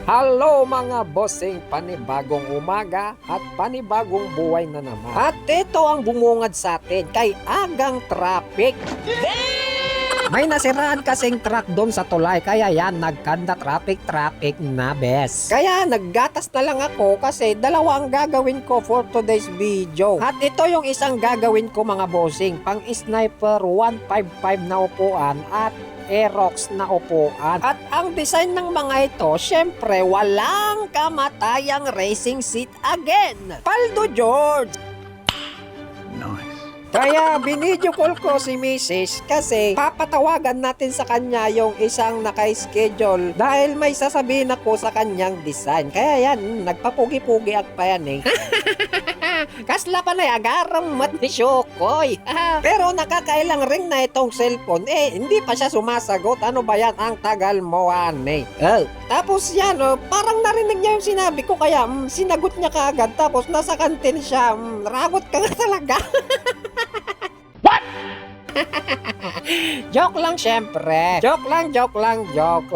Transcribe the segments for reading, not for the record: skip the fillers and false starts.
Hello mga bossing, panibagong umaga at panibagong buhay na naman. At ito ang bumungad sa atin kay agang traffic. May nasiraan kasing truck doon sa tulay kaya yan nagkanda traffic na bes. Kaya naggatas na lang ako kasi dalawa ang gagawin ko for today's video. At ito yung isang gagawin ko mga bossing, pang sniper 155 na upuan at Aerox na upuan. At ang design ng mga ito, syempre walang kamatayang racing seat again. Paldo George! Nice. Kaya binidyo call ko si Mrs. kasi papatawagan natin sa kanya yung isang naka-schedule dahil may sasabihin ako sa kanyang design. Kaya yan, nagpapugi-pugi at pa yan eh. Kasla pa na agaram mat ni Shokoy. Pero nakakailang ring na itong cellphone. Hindi pa siya sumasagot. Ano ba yan? Ang tagal mo, ane. Tapos yan, parang narinig niya yung sinabi ko. Kaya sinagot niya kaagad. Tapos nasa kantin siya. Ragot ka nga talaga. What? Joke lang syempre. Joke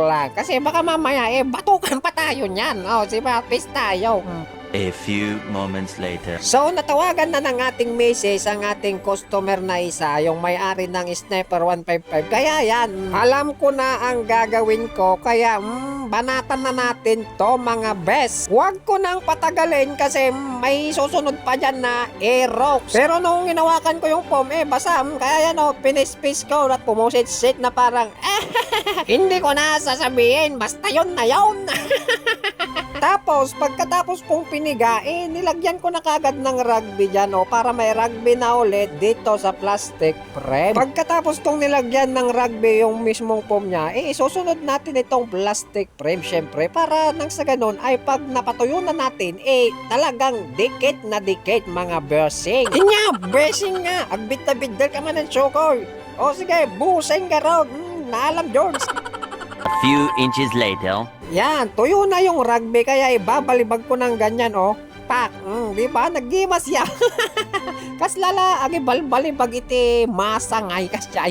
lang. Kasi baka mamaya batukan pa tayo niyan. Diba? Peace tayo. A few moments later. So natawagan na ng ating misis ang ating customer na isa, yung may-ari ng Sniper 155. Kaya yan, alam ko na ang gagawin ko. Kaya banatan na natin to mga best. Huwag ko nang patagalin kasi may susunod pa dyan na Aerox. Pero nung inawakan ko yung foam, basa. Kaya yan pinispis ko at pumusit-sit na parang hindi ko na sasabihin. Basta yun na yun. Tapos, pagkatapos kong piniga, nilagyan ko na kagad ng rugby dyan, para may rugby na ulit dito sa plastic frame. Pagkatapos kong nilagyan ng rugby yung mismong foam niya, susunod natin itong plastic frame, syempre, para nang sa ganun ay pag napatuyo na natin, talagang dikit na dikit mga bursing. Bursing nga, agbit na bidal ka man ng chokoy. Sige, busing ka raw. Naalam, George. A few inches later. Yan, tuyo na yung rugby kaya ibabalibag ko ng ganyan, pak. Di ba? Naggimas ya. Kaslala, balbalibag iti masa ngay kasyay.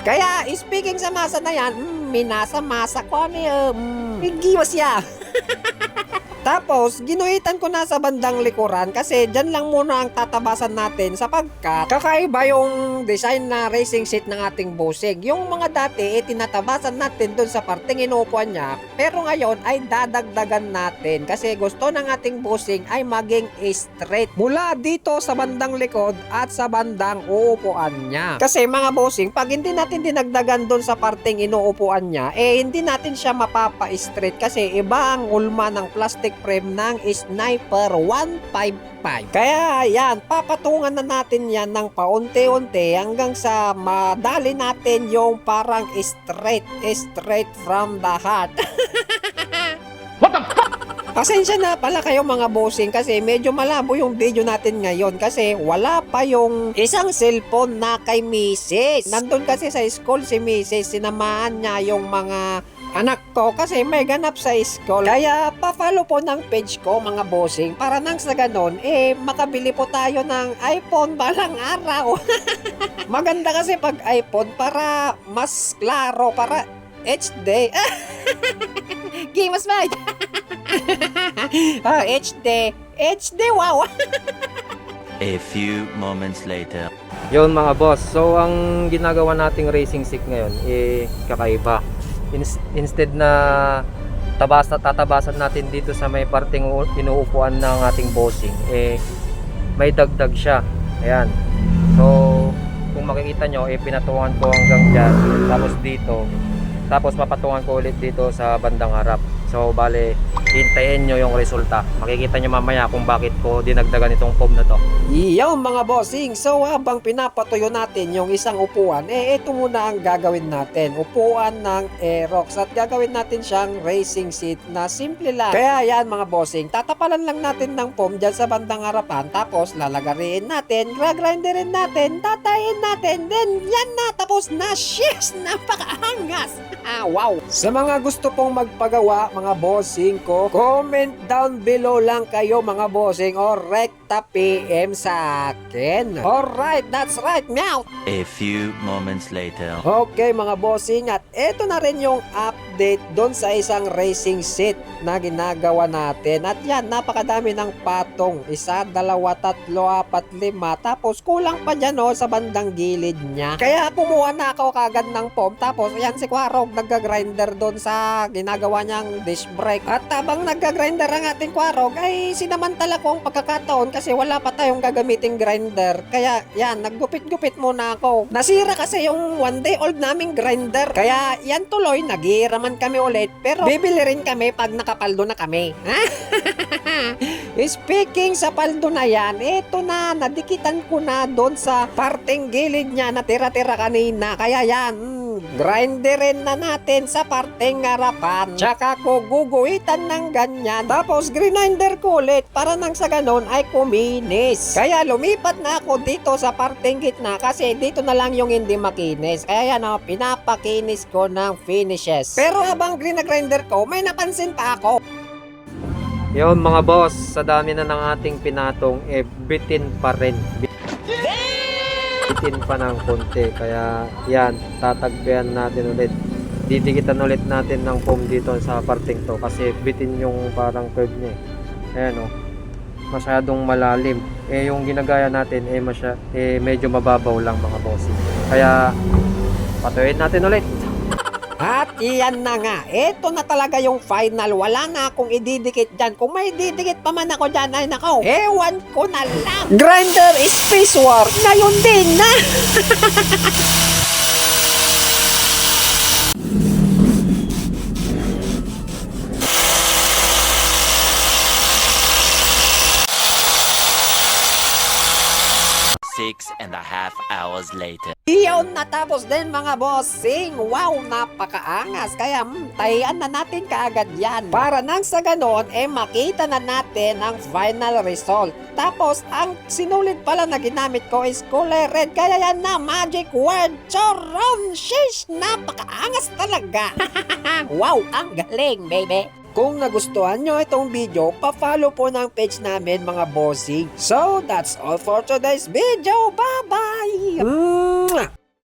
Kaya, speaking sa masa na yan, minasa masa ko naggimas ya. Tapos, ginuhitan ko na sa bandang likuran kasi dyan lang muna ang tatabasan natin sapagkat kakaiba yung design na racing seat ng ating busing. Yung mga dati, tinatabasan natin dun sa parteng inuupuan niya. Pero ngayon ay dadagdagan natin kasi gusto ng ating busing ay maging straight mula dito sa bandang likod at sa bandang uupuan niya. Kasi mga busing, pag hindi natin dinagdagan dun sa parteng inuupuan niya, hindi natin siya mapapa-straight kasi iba ang ulma ng plastic frame ng Sniper 155. Kaya yan, papatungan na natin yan ng paunti-unti hanggang sa madali natin yung parang straight from the heart. What the fuck? Pasensya na pala kayo mga bossing kasi medyo malabo yung video natin ngayon kasi wala pa yung isang cellphone na kay Mrs. Nandun kasi sa school si Mrs. Sinamahan niya yung mga anak ko kasi may ganap sa school. Kaya pa-follow po ng page ko mga bossing para nang sa ganon makabili po tayo ng iPhone balang araw. Maganda kasi pag iPhone para mas klaro, para HD. Gimas ba? HD, wow. A few moments later. Yun mga boss, so ang ginagawa nating racing seat ngayon kakaiba. Instead na tatabasan natin dito sa may parteng inuupuan ng ating bossing, may dagdag siya. Ayan. So, kung makikita nyo, pinatungan ko hanggang dyan. Tapos dito. Tapos papatungan ko ulit dito sa bandang harap. So, bale, hintayin nyo yung resulta. Makikita nyo mamaya kung bakit ko dinagdagan itong foam na to. Iyaw mga bossing, so habang pinapatuyo natin yung isang upuan, ito muna ang gagawin natin. Upuan ng Aerox at gagawin natin siyang racing seat na simple lang. Kaya yan mga bossing, tatapalan lang natin ng foam dyan sa bandang harapan. Tapos lalagarin natin, gagrinderin natin, tatayin natin, then yan na, tapos na. Yes! Napakaangas! Wow! Sa mga gusto pong magpagawa, mga bossing ko. Comment down below lang kayo mga bossing o rekta PM sa akin. Alright, that's right, meow! A few moments later. Okay mga bossing, at eto na rin yung update doon sa isang racing seat na ginagawa natin. At yan, napakadami ng patong. 1, 2, 3, 4, 5. Tapos kulang pa dyan sa bandang gilid niya. Kaya kumuha na ako kagad ng foam. Tapos yan si Quarog nagga-grinder doon sa ginagawa niyang disc brake. At habang nagga-grinder ang ating Quarog ay sinamantala ko ang pagkakataon kasi wala pa tayong gagamiting grinder. Kaya yan, naggupit-gupit muna ako. Nasira kasi yung 1 day old naming grinder. Kaya yan tuloy, naghihiraman kami ulit. Pero bibili rin kami pag nakapaldo na kami. Speaking sa paldo na yan, eto na, nadikitan ko na doon sa parteng gilid niya na tira-tira kanina. Kaya yan, grinderin na natin sa parteng harapan. Tsaka ko guguhitan ng ganyan. Tapos grinder ko ulit para nang sa ganon ay kuminis. Kaya lumipat na ako dito sa parteng gitna kasi dito na lang yung hindi makinis. Kaya yan pinapakinis ko ng finishes. Pero habang grinder ko, may napansin pa ako. Yun mga boss, sa dami na ng ating pinatong, bitin pa rin. Bitin pa ng konti. Kaya yan, tatagpian natin ulit. Didikitan ulit natin ng foam dito sa parting to. Kasi bitin yung parang curve niya. Ayan masyadong malalim. Yung ginagaya natin, medyo mababaw lang mga boss. Kaya, patuloy natin ulit. At iyan na nga, eto na talaga yung final. Wala na akong ididikit dyan. Kung may ididikit pa man ako dyan, ay nakaw, ewan ko na lang. Grinder Space War, ngayon din na. Six and a half hours later. Iyon, natapos din mga bossing. Wow, napakaangas. Kaya tayan na natin kaagad yan. Para nang sa ganon, makita na natin ang final result. Tapos, ang sinulit pala na ginamit ko is color red. Kaya yan na, magic word. Choron, shish, napakaangas talaga. Wow, ang galing, baby. Kung nagustuhan nyo itong video, pa-follow po ng page namin mga bossing. So, that's all for today's video. Bye-bye!